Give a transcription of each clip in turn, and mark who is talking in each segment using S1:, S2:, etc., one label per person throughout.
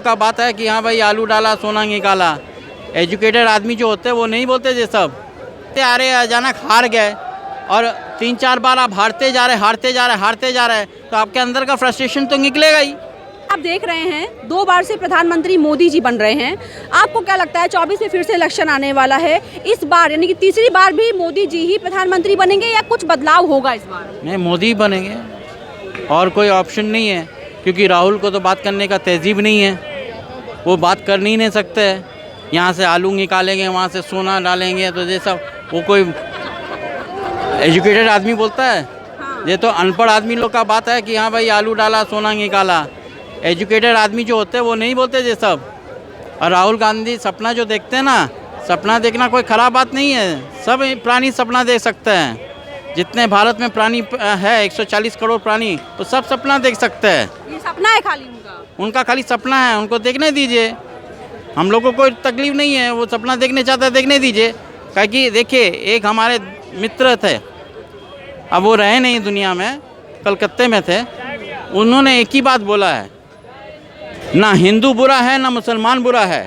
S1: का बात है कि हाँ भाई आलू डाला सोना निकाला। एजुकेटेड आदमी जो होते हैं वो नहीं बोलते ये सब। आ रहे अचानक हार गए और 3-4 बार आप हारते जा रहे तो आपके अंदर का फ्रस्ट्रेशन तो निकलेगा ही।
S2: आप देख रहे हैं 2 बार से प्रधानमंत्री मोदी जी बन रहे हैं। आपको क्या लगता है 24 में फिर से इलेक्शन आने वाला है, इस बार यानी कि तीसरी बार भी मोदी जी ही प्रधानमंत्री बनेंगे या कुछ बदलाव होगा इस बार?
S1: नहीं, मोदी ही बनेंगे और कोई ऑप्शन नहीं है, क्योंकि राहुल को तो बात करने का तहजीब नहीं है। वो बात कर नहीं सकते हैं। यहाँ से आलू निकालेंगे, वहाँ से सोना डालेंगे, तो ये सब वो कोई एजुकेटेड आदमी बोलता है?
S2: हाँ।
S1: ये तो अनपढ़ आदमी लोग का बात है कि हाँ भाई आलू डाला सोना निकाला। एजुकेटेड आदमी जो होते हैं वो नहीं बोलते ये सब। और राहुल गांधी सपना जो देखते हैं ना, सपना देखना कोई ख़राब बात नहीं है। सब प्राणी सपना देख सकते हैं। जितने भारत में प्राणी है 140 करोड़ प्राणी, तो सब सपना देख सकते हैं।
S2: ये सपना है खाली
S1: उनका खाली सपना है, उनको देखने दीजिए। हम लोगों को कोई तकलीफ नहीं है, वो सपना देखने चाहता है, देखने दीजिए। क्योंकि देखिए, एक हमारे मित्र थे, अब वो रहे नहीं दुनिया में, कलकत्ते में थे। उन्होंने एक ही बात बोला है, ना हिंदू बुरा है, ना मुसलमान बुरा है,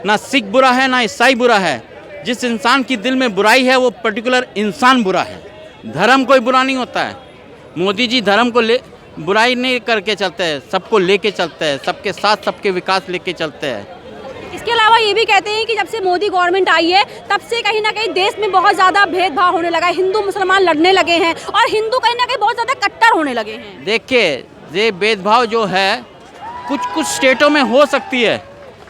S1: ना सिख बुरा है, ना ईसाई बुरा है। जिस इंसान की दिल में बुराई है वो पर्टिकुलर इंसान बुरा है। धर्म कोई बुरा नहीं होता है। मोदी जी धर्म को बुराई नहीं करके चलते हैं, सबको लेके चलते हैं, सबके साथ सबके विकास लेके चलते हैं।
S2: इसके अलावा ये भी कहते हैं कि जब से मोदी गवर्नमेंट आई है तब से कहीं ना कहीं देश में बहुत ज़्यादा भेदभाव होने लगा है, हिंदू मुसलमान लड़ने लगे हैं और हिंदू कहीं ना कहीं बहुत ज़्यादा कट्टर होने लगे हैं।
S1: देखिए, ये भेदभाव जो है कुछ स्टेटों में हो सकती है,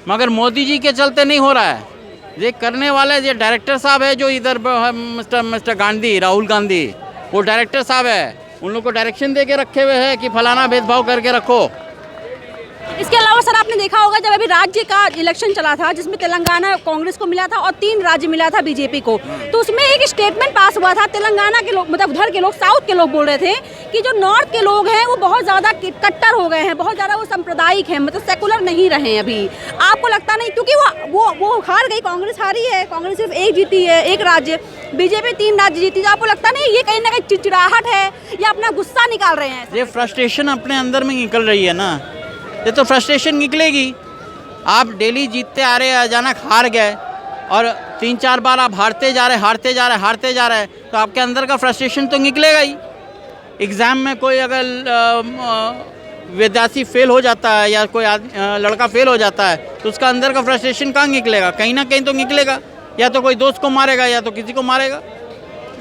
S1: मगर मोदी जी के चलते नहीं हो रहा है। ये करने वाले ये डायरेक्टर साहब है जो इधर मिस्टर गांधी, राहुल गांधी, वो डायरेक्टर साहब है। उन लोग को डायरेक्शन दे के रखे हुए हैं कि फलाना भेदभाव करके रखो।
S2: इसके अलावा सर आपने देखा होगा जब अभी राज्य का इलेक्शन चला था जिसमें तेलंगाना कांग्रेस को मिला था और 3 राज्य मिला था बीजेपी को, तो उसमें एक स्टेटमेंट पास हुआ था। तेलंगाना के लोग, मतलब उधर के लोग, साउथ के लोग बोल रहे थे कि जो नॉर्थ के लोग हैं वो बहुत ज़्यादा कट्टर हो गए हैं, बहुत ज़्यादा वो सांप्रदायिक हैं, मतलब सेकुलर नहीं रहे हैं अभी। आपको लगता नहीं, क्योंकि वो हार गई, कांग्रेस हारी है, कांग्रेस सिर्फ एक जीती है, एक राज्य, बीजेपी 3 राज्य जीती। तो आपको लगता नहीं ये कहीं ना कहीं चिड़चिड़ाहट है या अपना गुस्सा निकाल रहे हैं?
S1: ये फ्रस्ट्रेशन अपने अंदर में निकल रही है ना, ये तो फ्रस्ट्रेशन निकलेगी। आप डेली जीतते आ रहे अचानक हार गए और 3-4 बार आप हारते जा रहे तो आपके अंदर का फ्रस्ट्रेशन तो निकलेगा ही। एग्ज़ाम में कोई अगर विद्यार्थी फेल हो जाता है या कोई लड़का फेल हो जाता है तो उसका अंदर का फ्रस्ट्रेशन कहाँ निकलेगा? कहीं ना कहीं तो निकलेगा, या तो कोई दोस्त को मारेगा या तो किसी को मारेगा।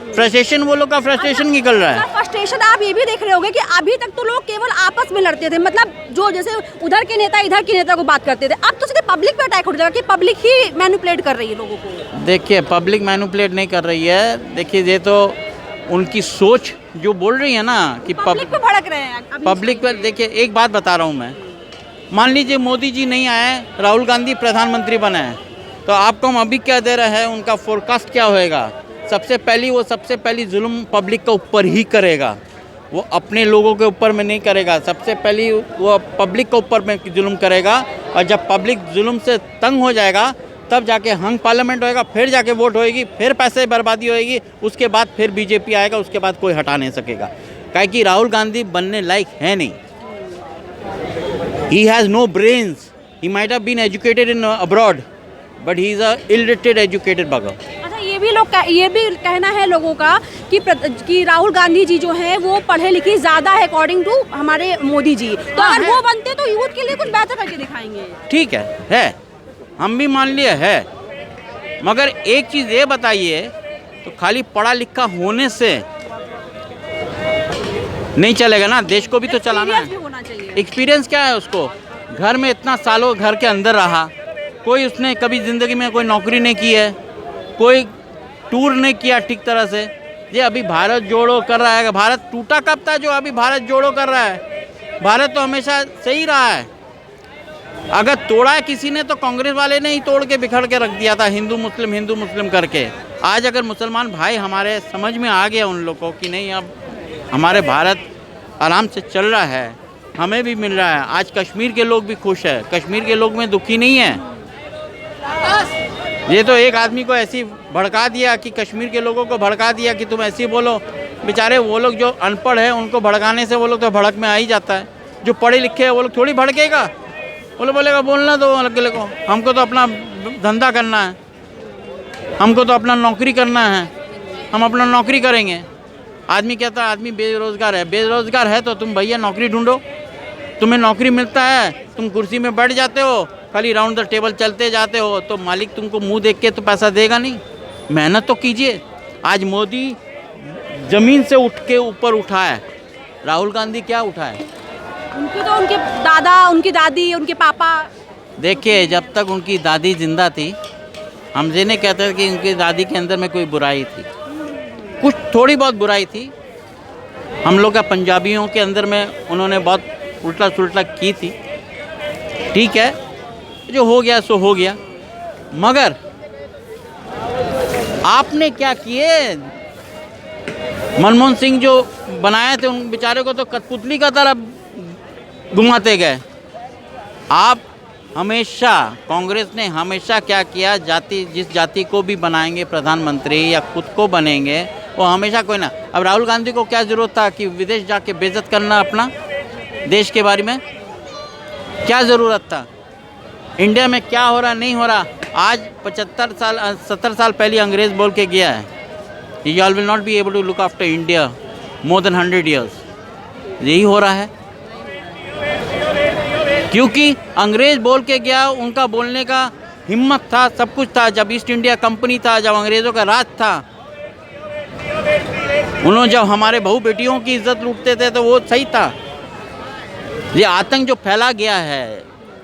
S1: फ्रस्ट्रेशन, वो लोग का फ्रस्ट्रेशन निकल रहा है।
S2: फ्रस्ट्रेशन आप ये भी देख रहे होंगे कि अभी तक तो लोग केवल आपस में लड़ते थे, मतलब जो जैसे उधर के नेता इधर के नेता को बात करते थे, अब तो सीधे पब्लिक पे अटैक हो जाएगा कि पब्लिक ही मैनिपुलेट कर रही है लोगों को।
S1: देखिए, पब्लिक मैनिपुलेट नहीं कर रही है। देखिए, ये तो उनकी सोच जो बोल रही है ना कि
S2: पब्लिक पे भड़क रहे हैं
S1: पब्लिक पर। देखिए, एक बात बता रहा हूँ मैं, मान लीजिए मोदी जी नहीं आए, राहुल गांधी प्रधानमंत्री बने हैं, तो आपको हम अभी क्या दे रहे हैं, उनका फोरकास्ट क्या होएगा? सबसे पहली जुल्म पब्लिक के ऊपर ही करेगा, वो अपने लोगों के ऊपर में नहीं करेगा। सबसे पहली वो पब्लिक के ऊपर में जुल्म करेगा, और जब पब्लिक जुल्म से तंग हो जाएगा तब जाके हंग पार्लियामेंट होएगा, फिर जाके वोट होएगी, फिर पैसे बर्बादी होएगी, उसके बाद फिर बीजेपी आएगा, उसके बाद कोई हटा नहीं सकेगा। क्योंकि राहुल गांधी बनने लायक है नहीं। He has no brains, he might have been educated in abroad, but he is a illiterate educated bugger.
S2: ये भी कहना है लोगों का कि राहुल गांधी जी जो हैं वो पढ़े लिखे ज़्यादा है अकॉर्डिंग टू हमारे मोदी जी, तो अगर वो बनते तो यूथ के लिए कुछ बेहतर करके दिखाएंगे।
S1: ठीक है, हम भी मान लिए है, मगर एक चीज़ ये बताइए, तो खाली पढ़ा लिखा होने से नहीं चलेगा ना, देश को भी तो चलाना है। एक्सपीरियंस क्या है उसको? घर में इतना सालों घर के अंदर रहा, कोई उसने कभी ज़िंदगी में कोई नौकरी नहीं की है, कोई टूर नहीं किया ठीक तरह से। ये अभी भारत जोड़ो कर रहा है। भारत टूटा कब था जो अभी भारत जोड़ो कर रहा है? भारत तो हमेशा सही रहा है। अगर तोड़ा है किसी ने तो कांग्रेस वाले ने ही तोड़ के बिखर के रख दिया था, हिंदू मुस्लिम करके। आज अगर मुसलमान भाई हमारे समझ में आ गया उन लोगों को कि नहीं, अब हमारे भारत आराम से चल रहा है, हमें भी मिल रहा है। आज कश्मीर के लोग भी खुश है, कश्मीर के लोग में दुखी नहीं है। ये तो एक आदमी को ऐसी भड़का दिया कि कश्मीर के लोगों को भड़का दिया कि तुम ऐसे बोलो। बेचारे वो लोग जो अनपढ़ है उनको भड़काने से वो लोग तो भड़क में आ ही जाता है। जो पढ़े लिखे हैं वो लोग थोड़ी भड़केगा। बोलेगा बोलना दो अकेले को, हमको तो अपना धंधा करना है, हमको तो अपना नौकरी करना है, हम अपना नौकरी करेंगे। आदमी कहता है आदमी बेरोज़गार है, बेरोज़गार है तो तुम भैया नौकरी ढूंढो, तुम्हें नौकरी मिलता है, तुम कुर्सी में बैठ जाते हो, खाली राउंड द टेबल चलते जाते हो, तो मालिक तुमको मुंह देख के तो पैसा देगा नहीं, मेहनत तो कीजिए। आज मोदी ज़मीन से उठ के ऊपर उठा है, राहुल गांधी क्या उठाए?
S2: उनके तो उनके दादा, उनकी दादी, उनके पापा।
S1: देखिए जब तक उनकी दादी जिंदा थी, हम ये नहीं कहते कि उनकी दादी के अंदर में कोई बुराई थी, कुछ थोड़ी बहुत बुराई थी। हम लोग का पंजाबियों के अंदर में उन्होंने बहुत उल्टा सुल्टा की थी, ठीक है, जो हो गया सो हो गया। मगर आपने क्या किए? मनमोहन सिंह जो बनाए थे उन बेचारे को तो कठपुतली का तरह घुमाते गए। आप हमेशा, कांग्रेस ने हमेशा क्या किया, जाति जिस जाति को भी बनाएंगे प्रधानमंत्री या खुद को बनेंगे वो हमेशा कोई ना। अब राहुल गांधी को क्या ज़रूरत था कि विदेश जाके बेइज्जत करना अपना देश के बारे में? क्या ज़रूरत था? इंडिया में क्या हो रहा नहीं हो रहा, आज 70 साल पहले अंग्रेज़ बोल के गया है, You all will not be able to look after India more than 100 years। यही हो रहा है क्योंकि अंग्रेज बोल के गया, उनका बोलने का हिम्मत था, सब कुछ था। जब ईस्ट इंडिया कंपनी था, जब अंग्रेज़ों का राज था, उन्होंने जब हमारे बहू बेटियों की इज्जत लूटते थे तो वो सही था। ये आतंक जो फैला गया है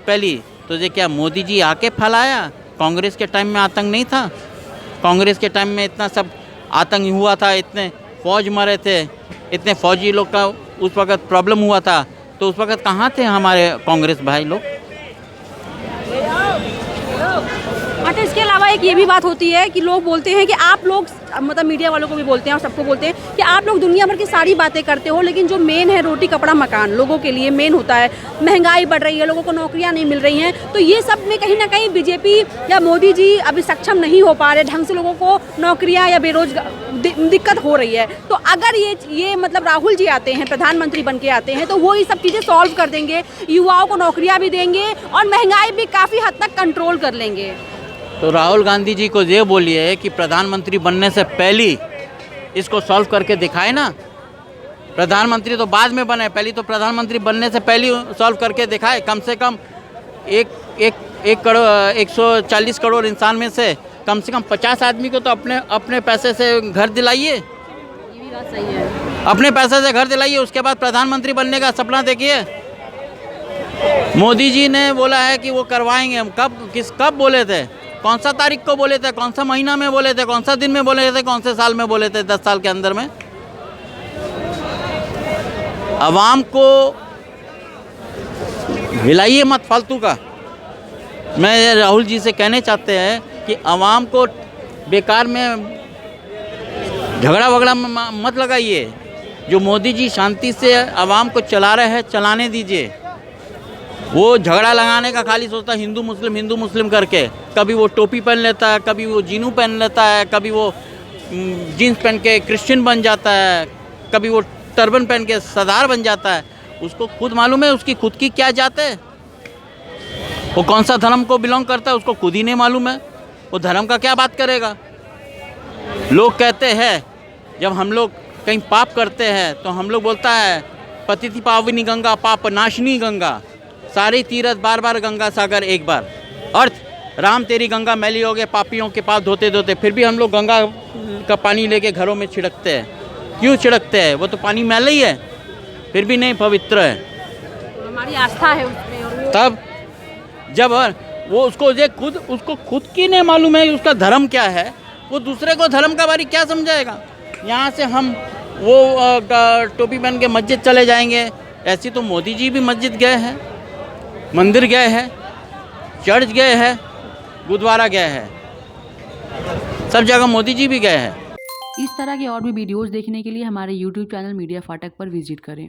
S1: पहली, तो ये क्या मोदी जी आके फैलाया? कांग्रेस के टाइम में आतंक नहीं था? कांग्रेस के टाइम में इतना सब आतंक हुआ था, इतने फौज मरे थे, इतने फौजी लोग का उस वक़्त प्रॉब्लम हुआ था, तो उस वक़्त कहाँ थे हमारे कांग्रेस भाई लोग?
S2: अच्छा, इसके अलावा एक ये भी बात होती है कि लोग बोलते हैं कि आप लोग, मतलब मीडिया वालों को भी बोलते हैं और सबको बोलते हैं कि आप लोग दुनिया भर की सारी बातें करते हो, लेकिन जो मेन है रोटी कपड़ा मकान लोगों के लिए मेन होता है। महंगाई बढ़ रही है, लोगों को नौकरियां नहीं मिल रही हैं, तो ये सब में कहीं ना कहीं बीजेपी या मोदी जी अभी सक्षम नहीं हो पा रहे ढंग से, लोगों को नौकरियां या बेरोजगार दिक्कत हो रही है। तो अगर ये मतलब राहुल जी आते हैं, प्रधानमंत्री बन के आते हैं, तो वो ये सब चीज़ें सॉल्व कर देंगे, युवाओं को नौकरियाँ भी देंगे और महंगाई भी काफ़ी हद तक कंट्रोल कर लेंगे।
S1: तो राहुल गांधी जी को ये बोलिए कि प्रधानमंत्री बनने से पहले इसको सॉल्व करके दिखाए ना। प्रधानमंत्री तो बाद में बने, पहले तो प्रधानमंत्री बनने से पहले सॉल्व करके दिखाए। कम से कम 140 करोड़ इंसान में से कम 50 आदमी को तो अपने पैसे से घर दिलाइए।
S2: ये भी बात सही है,
S1: अपने पैसे से घर दिलाइए, उसके बाद प्रधानमंत्री बनने का सपना देखिए। मोदी जी ने बोला है कि वो करवाएंगे। हम कब बोले थे? कौन सा तारीख को बोले थे? कौन सा महीना में बोले थे? कौन सा दिन में बोले थे? कौन से साल में बोले थे? 10 साल के अंदर में। अवाम को हिलाइए मत फालतू का। मैं राहुल जी से कहने चाहते हैं कि अवाम को बेकार में झगड़ा वगड़ा मत लगाइए। जो मोदी जी शांति से अवाम को चला रहे हैं, चलाने दीजिए। वो झगड़ा लगाने का खाली सोचता है हिंदू मुस्लिम करके। कभी वो टोपी पहन लेता है, कभी वो जीनू पहन लेता है, कभी वो जीन्स पहन के क्रिश्चियन बन जाता है, कभी वो टर्बन पहन के सरदार बन जाता है। उसको खुद मालूम है उसकी खुद की क्या जात है, वो कौन सा धर्म को बिलोंग करता है, उसको खुद ही नहीं मालूम है। वो धर्म का क्या बात करेगा? लोग कहते हैं जब हम लोग कहीं पाप करते हैं तो हम लोग बोलता है पतिति पावनी गंगा पाप नाशनी गंगा, सारी तीरथ बार बार गंगा सागर एक बार। अर्थ, राम तेरी गंगा मैली हो गए पापियों के पाप धोते धोते। फिर भी हम लोग गंगा का पानी लेके घरों में छिड़कते हैं। क्यों छिड़कते हैं? वो तो पानी मैला ही है, फिर भी नहीं पवित्र है।
S2: हमारी आस्था है उसमें। और वो
S1: तब जब वो उसको खुद की नहीं मालूम है उसका धर्म क्या है, वो दूसरे को धर्म का बारे क्या समझाएगा? यहाँ से हम वो टोपी पहन के मस्जिद चले जाएंगे। ऐसी तो मोदी जी भी मस्जिद गए हैं, मंदिर गए हैं, चर्च गए हैं, गुरुद्वारा गए हैं, सब जगह मोदी जी भी गए हैं।
S3: इस तरह के और भी वीडियोस देखने के लिए हमारे YouTube चैनल मीडिया फाटक पर विजिट करें।